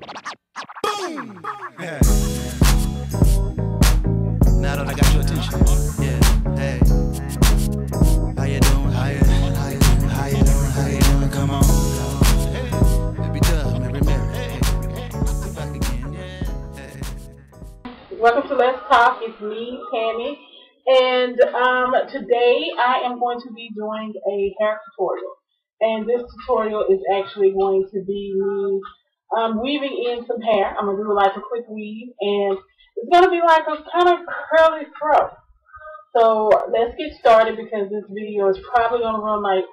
Boom! Yeah. Now that I got your attention, yeah, hey. How you doing? How you doing? Come on. Hey, baby dove, Mary. We're back again. Hey. Welcome to Let's Talk. It's me, Tammy, and today I am going to be doing a hair tutorial. And this tutorial is actually going to be me weaving in some hair. I'm going to do like a quick weave, and it's going to be like a kind of curly fro. So let's get started because this video is probably going to run like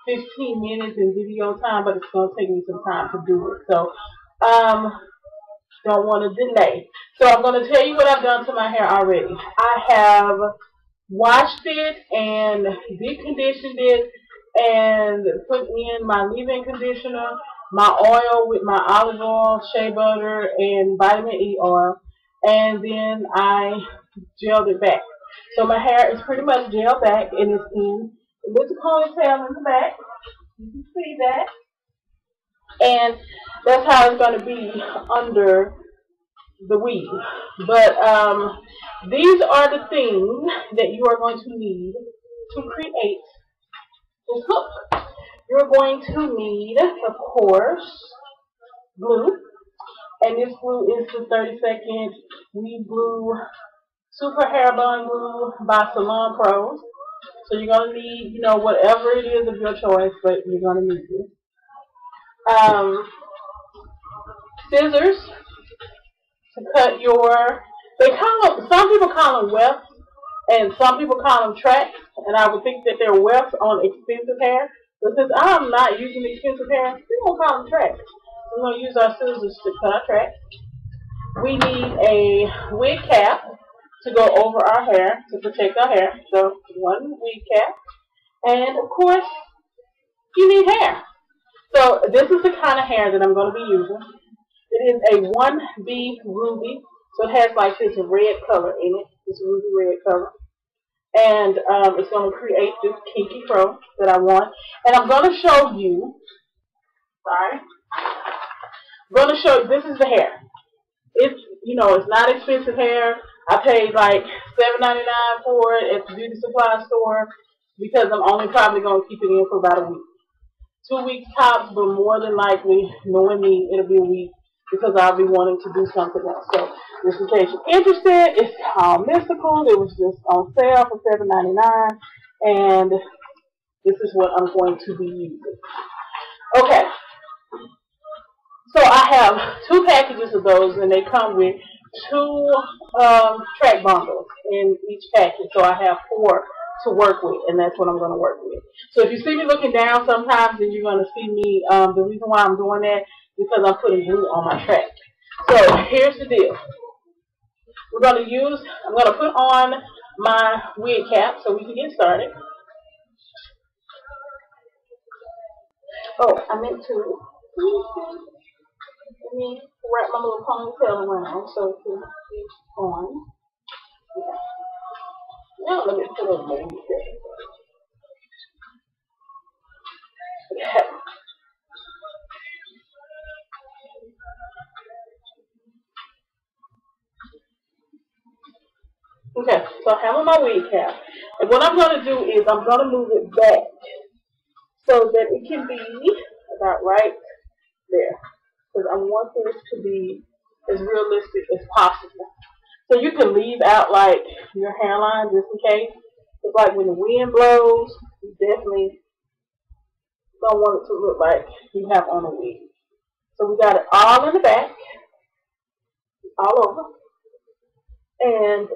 15 minutes in video time, but it's going to take me some time to do it. So don't want to delay. So I'm going to tell you what I've done to my hair already. I have washed it and deep conditioned it and put in my leave-in conditioner, my oil with my olive oil, shea butter, and vitamin E oil, and then I gelled it back. So my hair is pretty much gelled back, and it's in with the ponytail in the back. You can see that. And that's how it's going to be under the weave. But these are the things that you are going to need to create this look. You're going to need, of course, glue. And this glue is the 30-second Weave Glue Super Hair Bond Glue by Salon Pros. So you're going to need, you know, whatever it is of your choice, but you're going to need this. Scissors to cut your, some people call them wefts, and some people call them tracks, and I would think that they're wefts on expensive hair, but since I'm not using expensive hair, we're going to call them tracks. We're going to use our scissors to cut our tracks. We need a wig cap to go over our hair to protect our hair, so one wig cap, and of course, you need hair. So this is the kind of hair that I'm going to be using. It is a 1B ruby, so it has like this red color in it, this ruby red color. And it's going to create this kinky fro that I want. And I'm going to show you, I'm going to show you, this is the hair. It's, you know, it's not expensive hair. I paid like $7.99 for it at the beauty supply store because I'm only probably going to keep it in for about a week. 2 weeks tops, but more than likely, knowing me, it'll be a week because I'll be wanting to do something else. So, just in case you're interested, it's called Mystical. It was just on sale for $7.99, and this is what I'm going to be using. Okay, so I have 2 packages of those, and they come with 2 track bundles in each package. So I have 4 to work with, and that's what I'm going to work with. So if you see me looking down sometimes, then you're going to see me, the reason why I'm doing that is because I'm putting glue on my track. So here's the deal. I'm going to put on my wig cap so we can get started. Oh, I meant to, let me wrap my little ponytail around so it can get on. Okay. Now let me put on my wig cap. Okay, so I have on my wig cap. And what I'm going to do is I'm going to move it back so that it can be about right there. Because I want this to be as realistic as possible. So you can leave out like your hairline just in case. It's like when the wind blows, you definitely don't want it to look like you have on a wig. So we got it all in the back, all over. And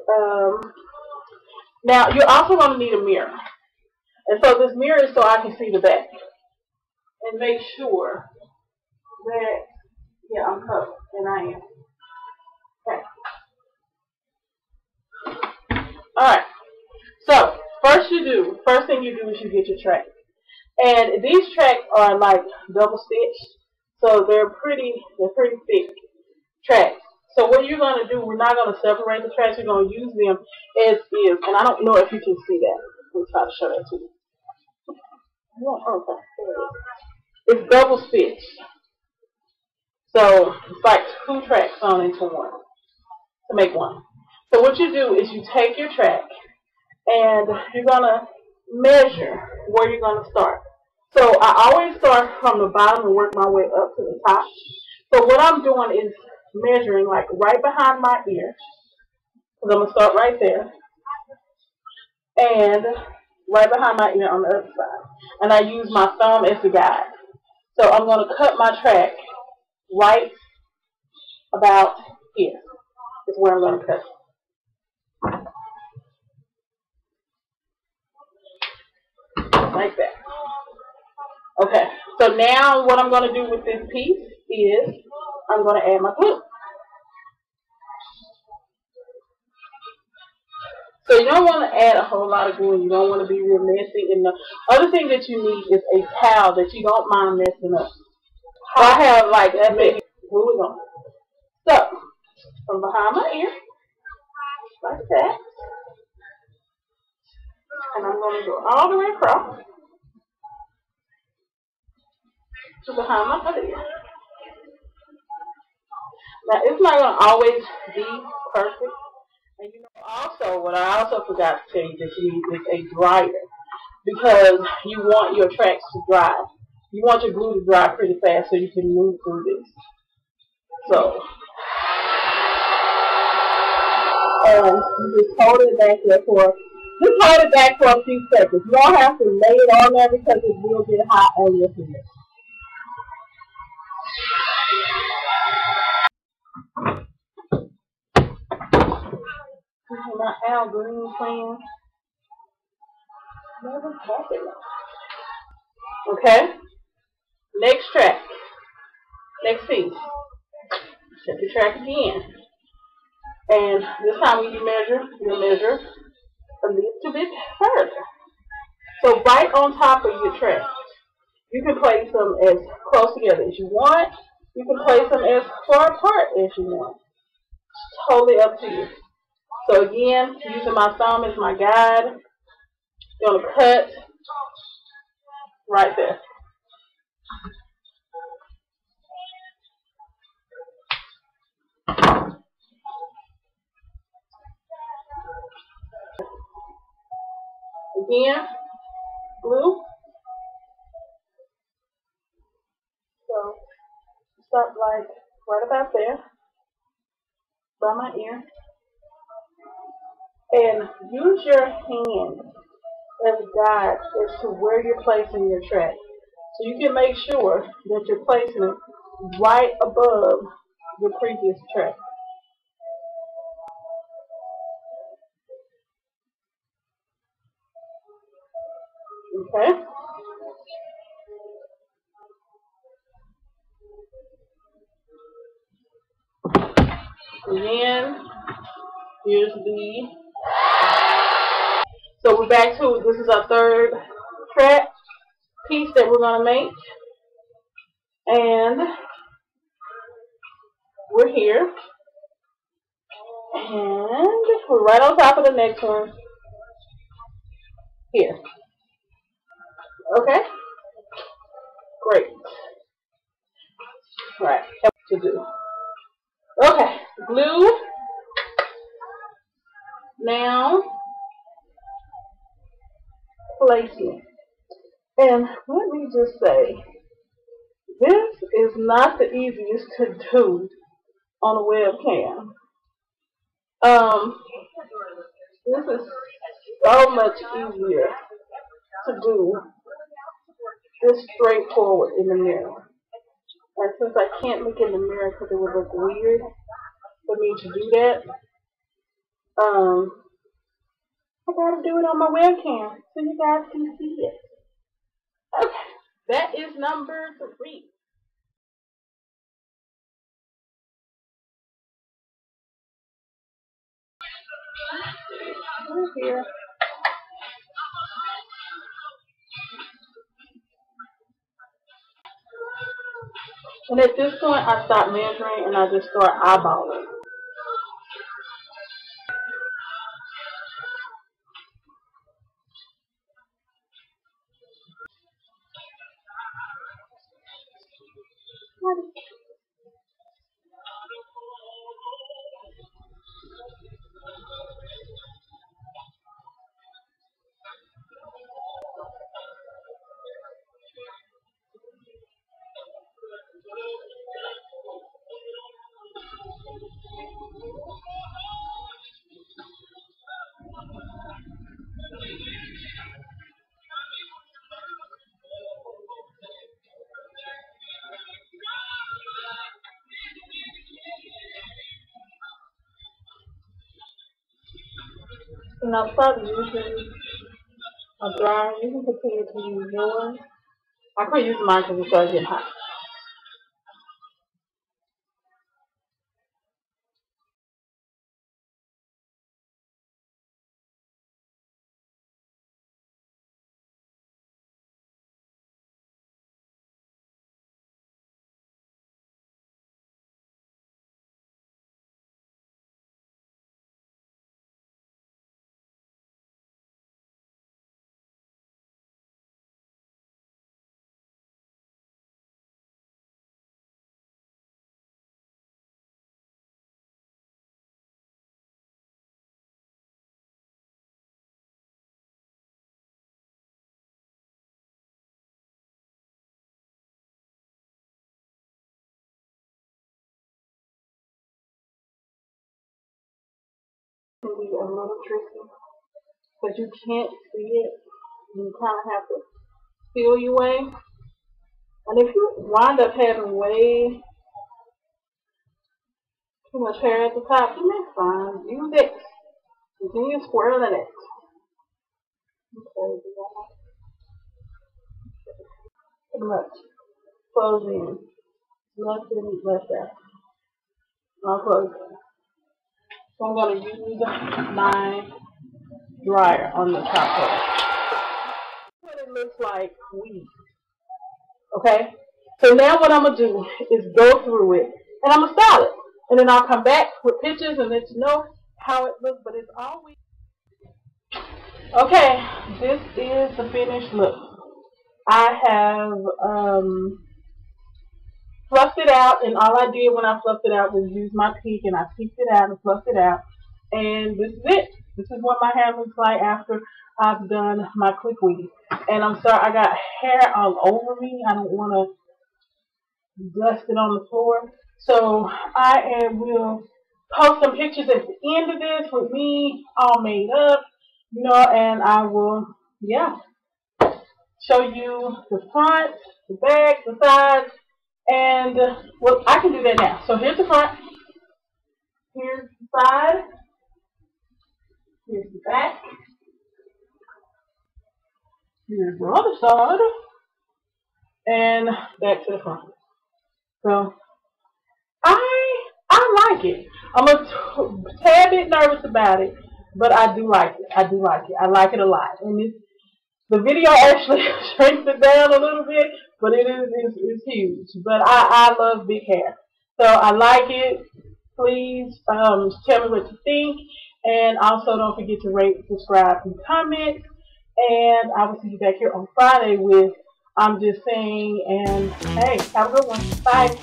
now you're also going to need a mirror. And so this mirror is so I can see the back. And make sure that, yeah, I'm covered. And I am. Okay. Alright. So, first thing you do is you get your track. And these tracks are like double stitched. So they're pretty thick tracks. So what you're going to do, we're not going to separate the tracks. We're going to use them as is. And I don't know if you can see that. Let me try to show that to you. Okay. It's double stitched. So it's like two tracks on into one to make one. So what you do is you take your track and you're gonna measure where you're gonna start. So I always start from the bottom and work my way up to the top. So what I'm doing is measuring like right behind my ear. Because I'm gonna start right there and right behind my ear on the other side. And I use my thumb as the guide. So I'm gonna cut my track right about here is where I'm gonna cut. Like that. Okay, so now what I'm going to do with this piece is I'm going to add my glue. So you don't want to add a whole lot of glue. You don't want to be real messy. And the other thing that you need is a towel that you don't mind messing up. So I have like that big glue on. So from behind my ear, like that, and I'm going to go all the way across to behind my other ear. Now it's not going to always be perfect. And you know, also, what I also forgot to tell you that you need is a dryer because you want your tracks to dry. You want your glue to dry pretty fast so you can move through this. So, you just hold it back there for a few seconds. You don't have to lay it on there because it will get hot on your finger. My Al Green plan never happened. Okay. Next track. Next piece. Check the track again. And this time when you measure a little bit further. So right on top of your track, you can place them as close together as you want. You can place them as far apart as you want. It's totally up to you. So again, using my thumb as my guide, you're going to cut right there. Again, glue. So start like right about there, by my ear. And use your hand as a guide as to where you're placing your track. So you can make sure that you're placing it right above your previous track. Okay? And then here's the. So we're back to this is our third track piece that we're gonna make, and we're here, and we're right on top of the next one here. Okay, great. Right, to do. Okay, glue. Now placement. And let me just say, this is not the easiest to do on a webcam. This is so much easier to do this straightforward in the mirror. And since I can't look in the mirror because it would look weird for me to do that, I gotta do it on my webcam so you guys can see it. Okay, that is number 3. Here. And at this point, I stop measuring and I just start eyeballing. And I started using a dryer. You can continue to use yours. I quit using mine because it started getting hot. It can be a little tricky, but you can't see it. You kind of have to feel your way. And if you wind up having way too much hair at the top, you may find use it. Continue swirling it. Okay, pretty much close in. Left in, left out. I'll close in. So I'm going to use my dryer on the top of it. What it looks like weed. Okay? So now what I'm going to do is go through it and I'm going to style it. And then I'll come back with pictures and let you know how it looks. But it's always... Okay, this is the finished look. I have fluffed it out, and all I did when I fluffed it out was use my peak, and I peeked it out and fluffed it out. And this is it. This is what my hair looks like after I've done my quick weave. And I'm sorry, I got hair all over me. I don't want to dust it on the floor. So I will post some pictures at the end of this with me all made up, you know, and I will, yeah, show you the front, the back, the sides, and well, I can do that now. So here's the front, here's the side, here's the back, here's the other side, and back to the front. So I like it. I'm a tad bit nervous about it, but I do like it. I do like it. I like it a lot. And the video actually shrinks it down a little bit, but it's huge. But I love big hair. So I like it. Please tell me what you think. And also don't forget to rate, subscribe, and comment. And I will see you back here on Friday with I'm Just Saying. And hey, have a good one. Bye.